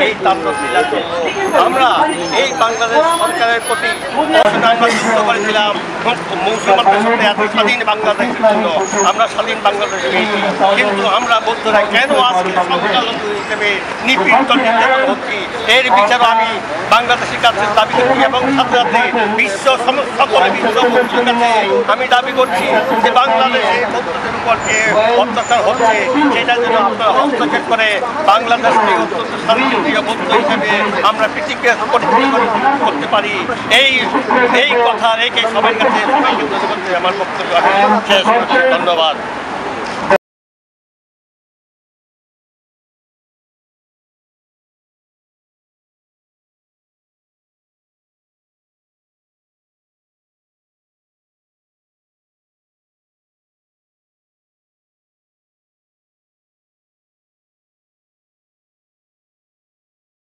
এই তান্ত্রিকার জন্য আমরা এই বাংলাদেশ সরকারের প্রতি আমরা যুদ্ধ করেছিলাম মুসলমানদের সাথে এত স্বাধীন বাংলাদেশের জন্য আমরা স্বাধীন বাংলাদেশ পেয়েছি, কিন্তু আমরা বৌদ্ধরা কেন আজকে সংখ্যালঘু হিসেবে নির্যাতন হচ্ছি এর বিচারও আমি বাংলাদেশের কাছে দাবি করছি এবং সাথে সাথে সকল বিশ্বর কাছে আমি দাবি করছি যে বাংলাদেশে বৌদ্ধদের উপর যে অত্যাচার হচ্ছে সেটার জন্য আপনারা হস্তক্ষেপ করে বাংলাদেশকে অত্যন্ত শান্তিপ্রিয় বৌদ্ধ হিসেবে আমরা পৃথিবীকে করতে পারি এই কথা রেখে সবার কাছে সবাইকে আমার বক্তব্য শেষ করছি। ধন্যবাদ।